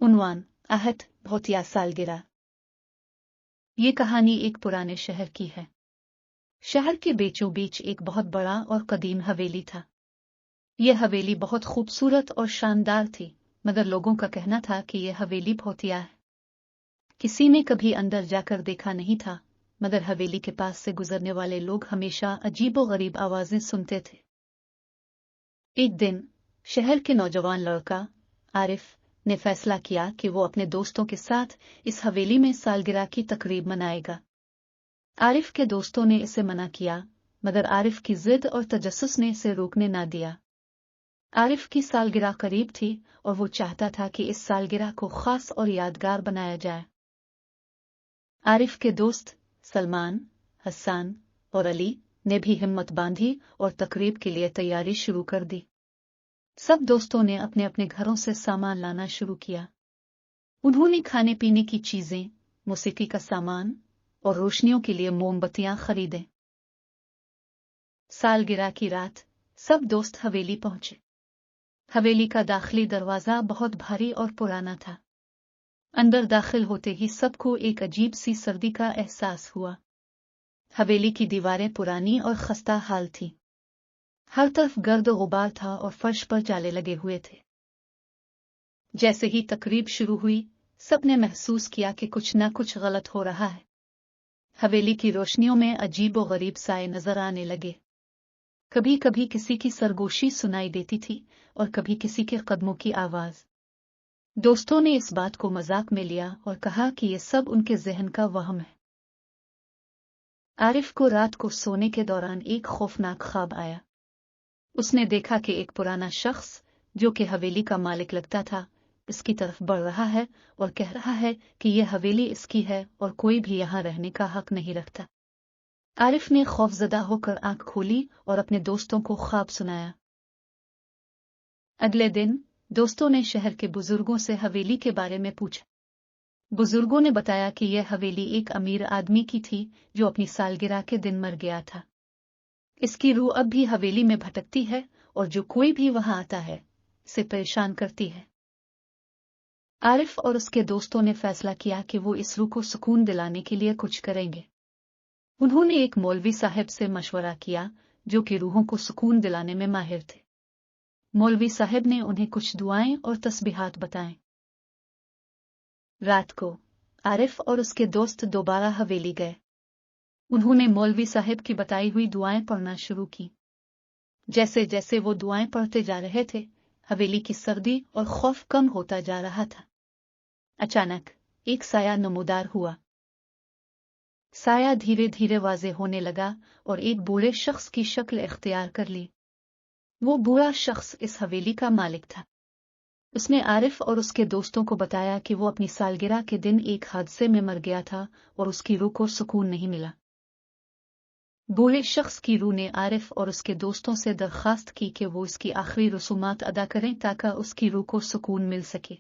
उन्वान आहट भोतिया सालगिरह। ये कहानी एक पुराने शहर की है। शहर के बीचों बीच एक बहुत बड़ा और कदीम हवेली था। यह हवेली बहुत खूबसूरत और शानदार थी, मगर लोगों का कहना था कि यह हवेली भोतिया है। किसी ने कभी अंदर जाकर देखा नहीं था, मगर हवेली के पास से गुजरने वाले लोग हमेशा अजीबोगरीब आवाजें सुनते थे। एक दिन शहर के नौजवान लड़का आरिफ ने फैसला किया कि वो अपने दोस्तों के साथ इस हवेली में सालगिरह की तकरीब मनाएगा। आरिफ के दोस्तों ने इसे मना किया, मगर आरिफ की जिद और तजस्सुस ने इसे रोकने ना दिया। आरिफ की सालगिरह करीब थी और वो चाहता था कि इस सालगिरह को खास और यादगार बनाया जाए। आरिफ के दोस्त सलमान, हसन और अली ने भी हिम्मत बांधी और तकरीब के लिए तैयारी शुरू कर दी। सब दोस्तों ने अपने अपने घरों से सामान लाना शुरू किया। उन्होंने खाने पीने की चीजें, मौसीकी का सामान और रोशनियों के लिए मोमबत्तियां खरीदें। सालगिरह की रात सब दोस्त हवेली पहुंचे। हवेली का दाखिली दरवाजा बहुत भारी और पुराना था। अंदर दाखिल होते ही सबको एक अजीब सी सर्दी का एहसास हुआ। हवेली की दीवारें पुरानी और खस्ता हाल थी। हर तरफ गर्द गुबार था और फर्श पर जाले लगे हुए थे। जैसे ही तकरीब शुरू हुई, सबने महसूस किया कि कुछ न कुछ गलत हो रहा है। हवेली की रोशनियों में अजीब और गरीब साए नजर आने लगे। कभी कभी किसी की सरगोशी सुनाई देती थी और कभी किसी के कदमों की आवाज। दोस्तों ने इस बात को मजाक में लिया और कहा कि यह सब उनके जहन का वहम है। आरिफ को रात को सोने के दौरान एक खौफनाक ख्वाब आया। उसने देखा कि एक पुराना शख्स, जो कि हवेली का मालिक लगता था, इसकी तरफ बढ़ रहा है और कह रहा है कि यह हवेली इसकी है और कोई भी यहां रहने का हक नहीं रखता। आरिफ ने खौफजदा होकर आंख खोली और अपने दोस्तों को ख्वाब सुनाया। अगले दिन दोस्तों ने शहर के बुजुर्गों से हवेली के बारे में पूछा। बुजुर्गों ने बताया कि यह हवेली एक अमीर आदमी की थी जो अपनी सालगिरह के दिन मर गया था। इसकी रूह अब भी हवेली में भटकती है और जो कोई भी वहां आता है इसे परेशान करती है। आरिफ और उसके दोस्तों ने फैसला किया कि वो इस रूह को सुकून दिलाने के लिए कुछ करेंगे। उन्होंने एक मौलवी साहब से मशवरा किया, जो कि रूहों को सुकून दिलाने में माहिर थे। मौलवी साहब ने उन्हें कुछ दुआएं और तस्बीहात बताएं। रात को आरिफ और उसके दोस्त दोबारा हवेली गए। उन्होंने मौलवी साहब की बताई हुई दुआएं पढ़ना शुरू की। जैसे जैसे वो दुआएं पढ़ते जा रहे थे, हवेली की सर्दी और खौफ कम होता जा रहा था। अचानक एक साया नमूदार हुआ। साया धीरे धीरे वाज़ेह होने लगा और एक बूढ़े शख्स की शक्ल इख्तियार कर ली। वो बूढ़ा शख्स इस हवेली का मालिक था। उसने आरिफ और उसके दोस्तों को बताया कि वो अपनी सालगिरह के दिन एक हादसे में मर गया था और उसकी रूह को सुकून नहीं मिला। बूढ़े शख्स की रूह ने आरिफ और उसके दोस्तों से दरखास्त की कि वो इसकी आखिरी रसूमात अदा करें ताकि उसकी रूह को सुकून मिल सके।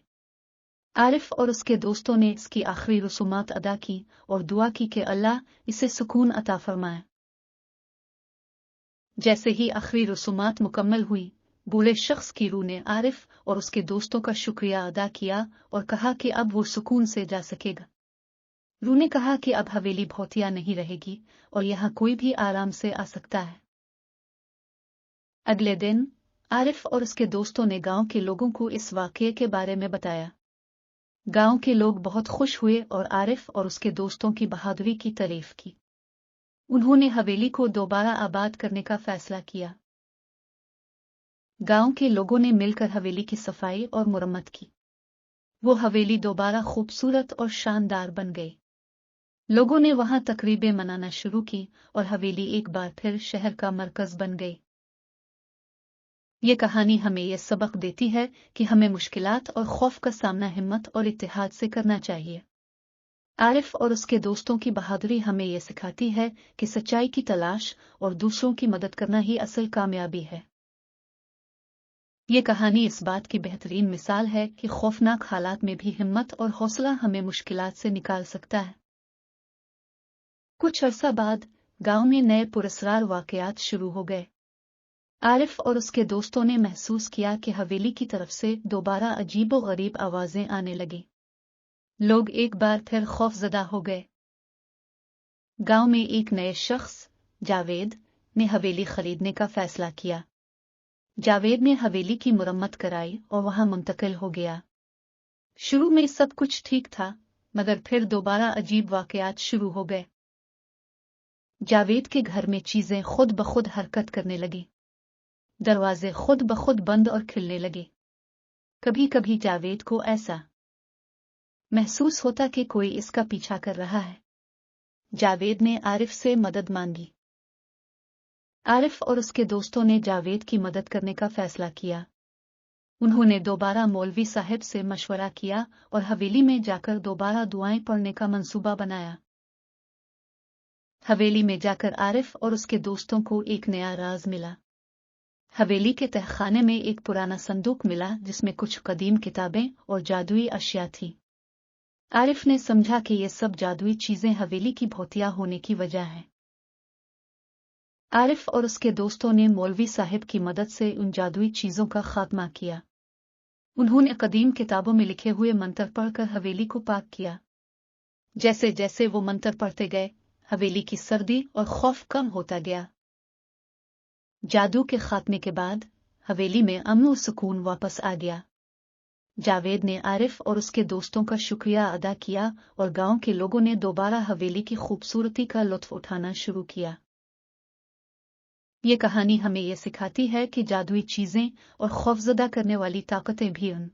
आरिफ और उसके दोस्तों ने इसकी आखिरी रसूमात अदा की और दुआ की कि अल्लाह इसे सुकून अता फरमाए। जैसे ही आखिरी रसूमात मुकम्मल हुई, बूढ़े शख्स की रूह ने आरिफ और उसके दोस्तों का शुक्रिया अदा किया और कहा कि अब वो सुकून से जा सकेगा। रूह ने कहा कि अब हवेली भौतिया नहीं रहेगी और यहाँ कोई भी आराम से आ सकता है। अगले दिन आरिफ और उसके दोस्तों ने गांव के लोगों को इस वाकये के बारे में बताया। गांव के लोग बहुत खुश हुए और आरिफ और उसके दोस्तों की बहादुरी की तारीफ की। उन्होंने हवेली को दोबारा आबाद करने का फैसला किया। गांव के लोगों ने मिलकर हवेली की सफाई और मुरम्मत की। वो हवेली दोबारा खूबसूरत और शानदार बन गई। लोगों ने वहां तकरीबें मनाना शुरू की और हवेली एक बार फिर शहर का मरकज बन गई। ये कहानी हमें यह सबक देती है कि हमें मुश्किलात और खौफ का सामना हिम्मत और इत्तेहाद से करना चाहिए। आरिफ और उसके दोस्तों की बहादुरी हमें यह सिखाती है कि सच्चाई की तलाश और दूसरों की मदद करना ही असल कामयाबी है। ये कहानी इस बात की बेहतरीन मिसाल है कि खौफनाक हालात में भी हिम्मत और हौसला हमें मुश्किलात से निकाल सकता है। कुछ अरसा बाद गांव में नए पुरस्कार वाकयात शुरू हो गए। आरिफ और उसके दोस्तों ने महसूस किया कि हवेली की तरफ से दोबारा अजीबो-गरीब आवाजें आने लगी। लोग एक बार फिर खौफजदा हो गए। गांव में एक नए शख्स, जावेद, ने हवेली खरीदने का फैसला किया। जावेद ने हवेली की मुरम्मत कराई और वहां मुंतकिल हो गया। शुरू में सब कुछ ठीक था, मगर फिर दोबारा अजीब वाकयात शुरू हो गए। जावेद के घर में चीजें खुद ब खुद हरकत करने लगी। दरवाजे खुद ब खुद बंद और खिलने लगे। कभी कभी जावेद को ऐसा महसूस होता कि कोई इसका पीछा कर रहा है। जावेद ने आरिफ से मदद मांगी। आरिफ और उसके दोस्तों ने जावेद की मदद करने का फैसला किया। उन्होंने दोबारा मौलवी साहब से मशवरा किया और हवेली में जाकर दोबारा दुआएं पढ़ने का मंसूबा बनाया। हवेली में जाकर आरिफ और उसके दोस्तों को एक नया राज मिला। हवेली के तहखाने में एक पुराना संदूक मिला जिसमें कुछ कदीम किताबें और जादुई अशिया थी। आरिफ ने समझा कि ये सब जादुई चीजें हवेली की भौतिया होने की वजह है। आरिफ और उसके दोस्तों ने मौलवी साहिब की मदद से उन जादुई चीजों का खात्मा किया। उन्होंने कदीम किताबों में लिखे हुए मंत्र पढ़कर हवेली को पाक किया। जैसे जैसे वो मंत्र पढ़ते गए, हवेली की सर्दी और खौफ कम होता गया। जादू के खात्मे के बाद हवेली में अमन और सुकून वापस आ गया। जावेद ने आरिफ और उसके दोस्तों का शुक्रिया अदा किया और गांव के लोगों ने दोबारा हवेली की खूबसूरती का लुत्फ उठाना शुरू किया। ये कहानी हमें ये सिखाती है कि जादुई चीजें और खौफजदा करने वाली ताकतें भी उन